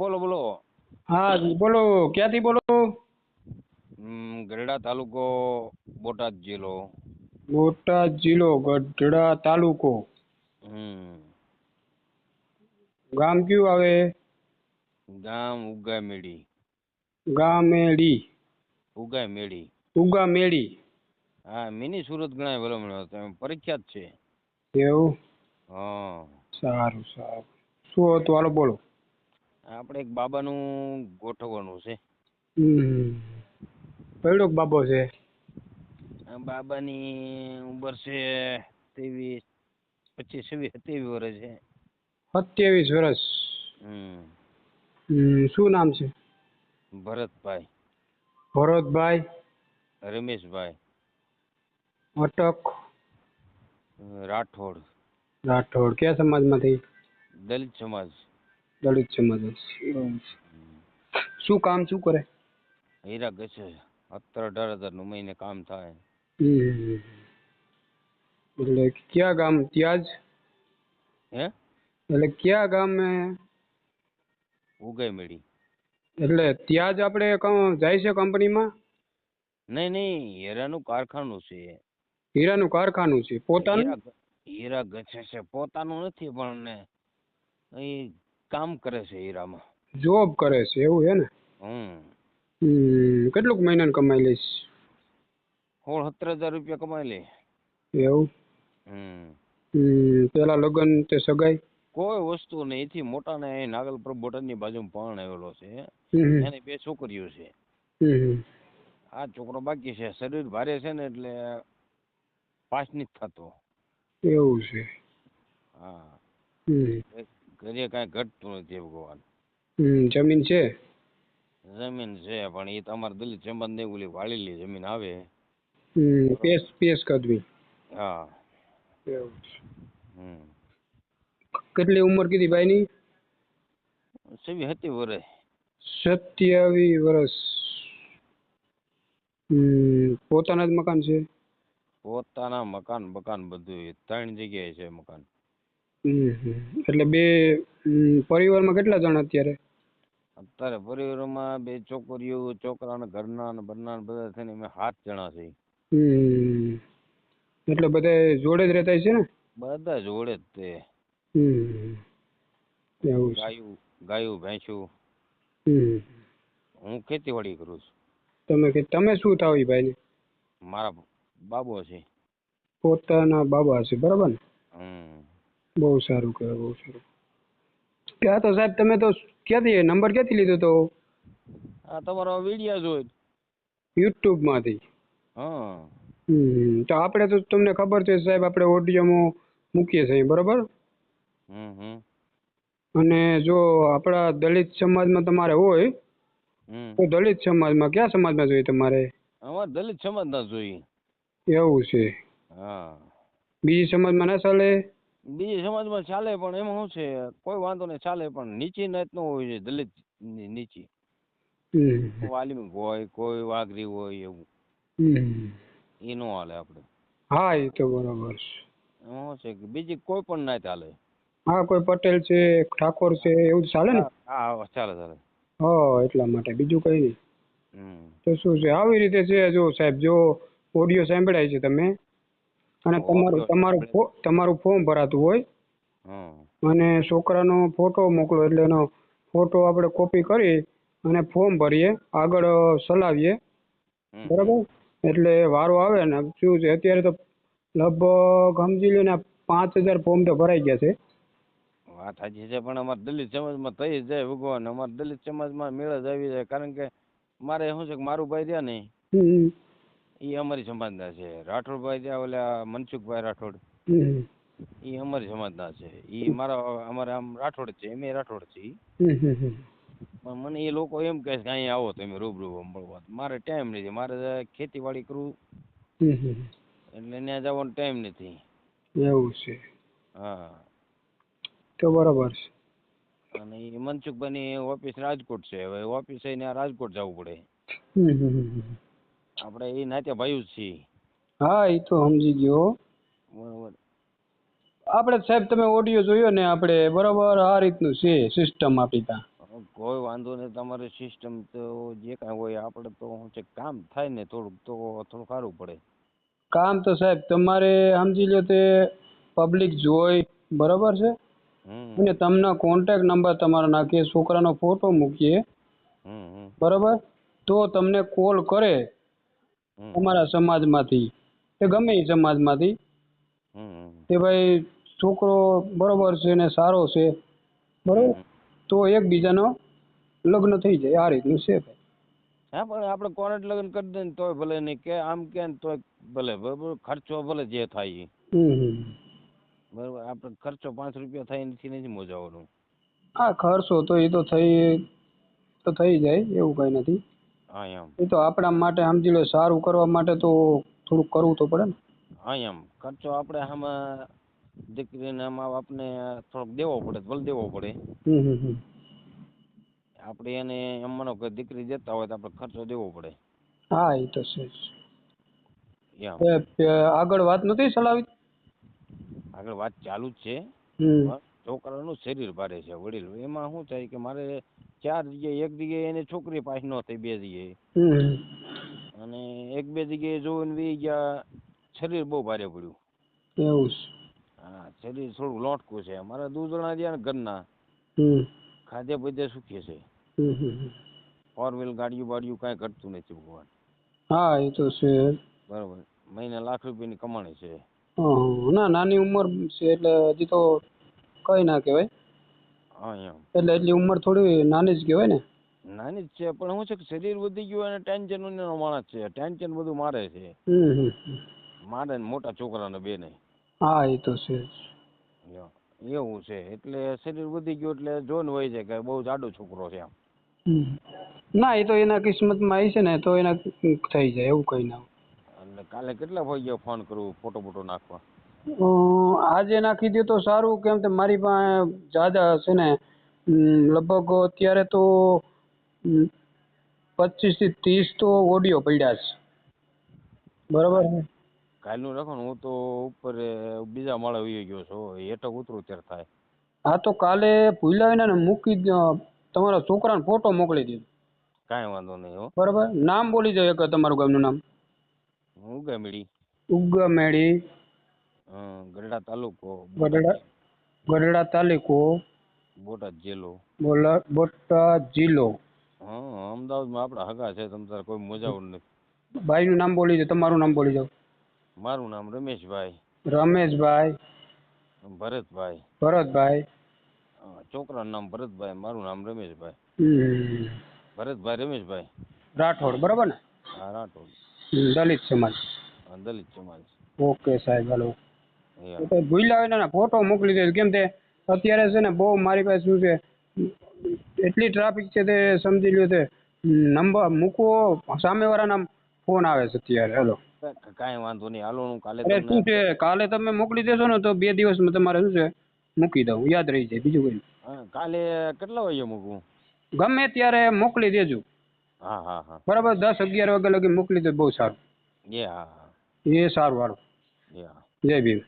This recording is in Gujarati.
બોલો બોલો. હા બોલો, ક્યાંથી બોલો? ગઢડા તાલુકો, બોટાદ જિલ્લો. બોટાદ જિલ્લો, ગઢડા તાલુકો. હમ. ગામ કયું આવે? ગામ ઉગામેડી. ગામેડી. ઉગામેડી. ઉગામેડી. હા, મિની સુરત ગણાય ભલામણ, પ્રખ્યાત છે. એવું? હા. સારું સારું. શું હતું હાલો બોલો. આપણે એક બાબાનું ગોઠવવાનું છે. કયોડોક બાબો છે? બાબાની ઉંમર છે 23, 25, 26, 27 વર્ષ છે. 27 વર્ષ. હમ. શું નામ છે? ભરતભાઈ. ભરતભાઈ. રમેશભાઈ. અટક. રાઠોડ. રાઠોડ. કયા સમાજમાંથી? દલિત સમાજ. દલિત સમાજ. શું કામ શું કરે? હીરા ઘસે 17-18 હજારનું મહિને કામ થાય. એટલે ક્યાં ગામ ત્યાં જ? હે? એટલે ક્યાં ગામ? ઉગામેડી. એટલે ત્યાં જ આપણે જાય છે કંપનીમાં? નહીં નહીં, હીરાનું કારખાનું છે. હીરાનું કારખાનું છે પોતાનું? હીરા ઘસે છે પોતાનું નથી, પણ એ કામ કરે છે હીરામાં. જોબ કરે છે એવું છે ને? કેટલુંક મહિનાનું કમાઈ લઈશ? 16-17 હજાર રૂપિયા કમાઈ લે. એવું? પેલા લગ્ન તે સગાઈ? કોઈ વસ્તુ નહીં. એથી મોટા ને નાગલપુર બોટાદની બાજુમાં પણ આવેલો છે. એને 2 છોકરીઓ છે. આ છોકરો બાકી છે. શરીર ભારે છે ને એટલે પાસ નથી થતો. એવું છે? હા. ઘરે કાંઈ ઘટતું નથી ભગવાન. જમીન છે? જમીન છે, પણ એ તમારે દલિત સમાજ ને ઓલી વાળેલી જમીન આવે. પેસ કદવી. હા. એવું છે. કેટલી ઉંમર કીધી ભાઈની? 27 વર્ષ. 27 વર્ષ. પોતાના જ મકાન છે? પોતાના મકાન બધું 3 જગ્યાએ છે મકાન. એટલે બે પરિવારમાં કેટલા જણ અત્યારે? અત્યારે પરિવારમાં 2 છોકરીઓ, છોકરાના ઘરના ને બરના બધા થઈને અમે 7 જણા છે. એટલે બધા જોડે જ રહેતા છે ને? બધા જોડે જ તે. એવું છે. ગાયું ભેંસું. હું ખેતીવાડી કરું છું. તમે શું થાવ એ ભાઈને? મારા બાબો છે. પોતાના બાબા છે, બરાબર ને? બહુ સારું કહેવાય, બહુ સારું. ત્યાં તો સાહેબ તમે તો ક્યાંથી નંબર ક્યાંથી લીધો તો? આ તમારો વિડીયો જોઈ. યુટ્યુબમાંથી? હા. તો આપણે તો તમને ખબર છે સાહેબ, આપણે ઓડિયોમાં મૂકીએ છીએ, બરાબર? અને જો આપણા દલિત સમાજમાં તમારે હોય તો દલિત સમાજમાં કયા સમાજમાં જોઈએ તમારે? અમારે દલિત સમાજ ના જોઈએ. એવું છે? હા. બીજી સમાજમાં ના ચાલે? બીજી સમાજમાં ચાલે, પણ એમાં શું છે, કોઈ વાંધો નહીં, ચાલે, પણ નીચી નાત નો હોય છે. દલિત નીચી વાલ્મીક હોય, કોઈ વાઘરી હોય, એવું એ નો હાલે આપણે. હા, એ તો બરાબર છે. શું છે કે બીજી કોઈ પણ નાત હાલે. હા, કોઈ પટેલ છે, ઠાકોર છે, એવું ચાલે ને? હા, ચાલે. હા, એટલા માટે બીજું કઈ નહીં. તો શું છે, આવી રીતે છે. જો સાહેબ, જો ઓડિયો સાંભળાય છે તમે, અને તમારું ફોર્મ ભરાતું હોય અને છોકરાનો ફોટો મોકલો, એટલે એનો ફોટો આપણે કોપી કરી અને ફોર્મ ભરીએ, આગળ ચલાવીએ, બરાબર? એટલે વારો આવે ને, શું છે, અત્યારે તો લગભગ સમજી લો ને 5000 ફોર્મ તો ભરાઈ ગયા છે. વાત સાચી છે, પણ અમારે દલિત સમાજમાં થઈ જાય ભગવાન. અમારે દલિત સમાજમાં મેળ જ આવી જાય, કારણ કે મારે શું છે કે મારું ભાઈ રહ્યા ને એ અમારી સમાજના છે. રાઠોડભાઈ ત્યાં ઓલા મનસુખભાઈ રાઠોડ, એ અમારી સમાજના છે. એ અમારે આમ રાઠોડ છે, એમ રાઠોડ છે. પણ મને એ લોકો એમ કહે છે કે અહીંયા આવો તમે રૂબરૂ મળવા. મારે ટાઈમ નથી, મારે ખેતીવાડી કરવું, એટલે ત્યાં જવાનો ટાઈમ નથી. એવું છે? હા. તો બરાબર છે. અને એ મનસુખભાઈની ઓફિસ રાજકોટ છે. હવે ઓફિસે ત્યાં રાજકોટ જવું પડે. આપણે એ નાતે ભાઈ જ છીએ. હા, એ તો સમજી ગયો. બરોબર. આપણે સાહેબ તમે ઓડિયો જોયો ને આપણે બરાબર આ રીતનું છે સિસ્ટમ આપી ત્યાં. કોઈ વાંધો નહીં, તમારી સિસ્ટમ તો જે કાંઈ હોય આપણે તો શું છે કામ થાય ને થોડુંક તો થોડું સારું પડે. કામ તો સાહેબ તમારે સમજી લો તે પબ્લિક જોઈ બરાબર છે અને તમને કોન્ટેક્ટ નંબર તમારો નાખીએ, છોકરાનો ફોટો મૂકીએ બરાબર, તો તમને કોલ કરે તમારા સમાજમાંથી કે ગમે એ સમાજમાંથી કે ભાઈ છોકરો બરોબર છે ને સારો છે બરોબર, તો એકબીજાનો લગ્ન થઈ જાય. આ રીતનું છે ભાઈ. હા પણ આપણે કોર્ટ લગ્ન કરી દઈએ ને તોય ભલે નહીં, કે આમ કે ને તોય ભલે, બરાબર, ખર્ચો ભલે જે થાય બરાબર. આપણે ખર્ચો 5 રૂપિયા થાય નથી મોજાવાનું. હા ખર્ચો તો એ તો થઈ જાય, એવું કઈ નથી. હા એમ. એ તો આપણા માટે સમજી લો સારું કરવા માટે તો થોડુંક કરવું તો પડે ને. હા એમ ખર્ચો આપણે આમાં દીકરીને આમાં આપણે થોડોક દેવો પડે, ભલે દેવો પડે. આપણે એને એમ માનો કે દીકરી દેતા હોય તો આપણે ખર્ચો દેવો પડે. હા એ તો છે. આગળ વાત નથી ચલાવી? આગળ વાત ચાલુ જ છે. છોકરાનું શરીર ભારે છે વડીલ, એમાં શું થાય કે મારે 4 જગ્યાએ, એક જગ્યાએ એને છોકરી પાસ ન થઈ, 2 જગ્યાએ અને 1-2 જગ્યાએ જોઈને વી ગયા, શરીર બહુ ભારે પડ્યું. એવું છે? હા શરીર થોડું લોટકું છે. મારા 2 જણા રહ્યા ને ઘરના, ખાધે બધે સુખી છે. 4 વ્હીલ ગાડીઓ બાડીઓ કાંઈ ઘટતું નથી ભગવાન. હા એ તો છે બરોબર. મહિને લાખ રૂપિયાની કમાણી છે. ના નાની ઉંમર છે એટલે હજી તો કઈ ના કહેવાય. હા એમ. એટલે એટલી ઉંમર થોડી નાની જ કહેવાય ને. નાની જ છે પણ શું છે કે શરીર વધી ગયું અને ટેન્શન નો માણસ છે, ટેન્શન બધું મારે છે. મારે ને મોટા છોકરાને બે નહીં. હા એ તો છે એવું છે. એટલે શરીર વધી ગયું એટલે જોન હોય છે કે બહુ જાડો છોકરો છે આમ. ના એ તો એના કિસ્મતમાં આવી છે ને તો એના થઈ જાય, એવું કઈ ના. એટલે કાલે કેટલા વાગ્યા ફોન કરું ફોટો બોટો નાખવા? આજે નાખી દે તો સારું, કેમ કે મારી પાસે જાજા છે ને લગભગ અત્યારે તો 25 થી 30 તો ઓડિયો પડ્યા છે બરાબર. કાલનું રાખો ને, હું તો ઉપર બીજા માળે વહી ગયો છું, હેઠક ઉતરું ત્યારે થાય. હા તો કાલે ભૂલાવીને ને મૂકી તમારા છોકરાને ફોટો મોકલી દીધો. કાંઈ વાંધો નહીં હો. બરાબર. નામ બોલી જાય કે તમારું ગામનું નામ? ઉગામેડી. ઉગામેડી. ગઢડા તાલુકો. ગઢડા તાલુકો. બોટાદ જિલ્લો. બોટાદ જિલ્લો. હા અમદાવાદમાં આપણા હગા છે, તમ તારે કોઈ મજાવું નથી. ભાઈનું નામ બોલી જાઓ, તમારું નામ બોલી જાઓ. મારું નામ રમેશભાઈ. રમેશભાઈ. ભરતભાઈ. ભરતભાઈ. છોકરાનું નામ ભરતભાઈ, મારું નામ રમેશભાઈ. ભરતભાઈ રમેશભાઈ રાઠોડ, બરાબર ને? હા રાઠોડ. દલિત સમાજ. દલિત સમાજ. ઓકે સાહેબ, હાલો. તો ભૂલ્યા હોય ને ફોટો મોકલી દે. કેમ તે અત્યારે છે ને બહુ મારી પાસે શું છે, એટલી ટ્રાફિક છે તે સમજી લ્યો તે નંબર મૂકવો સામેવાળાના ફોન આવે છે અત્યારે. હાલો કાંઈ વાંધો નહીં, હાલો હું કાલે. અરે શું છે, કાલે તમે મોકલી દેશો ને તો 2 દિવસમાં તમારે શું છે મૂકી દઉં, યાદ રહી જાય, બીજું કઈ. કાલે કેટલા વાગે મૂકવું? ગમે ત્યારે મોકલી દેજો. હા હા હા બરાબર. 10-11 વાગ્યા લગી મોકલી દો, બહુ સારું. હા એ સારું. હાલો, જય ભીમ.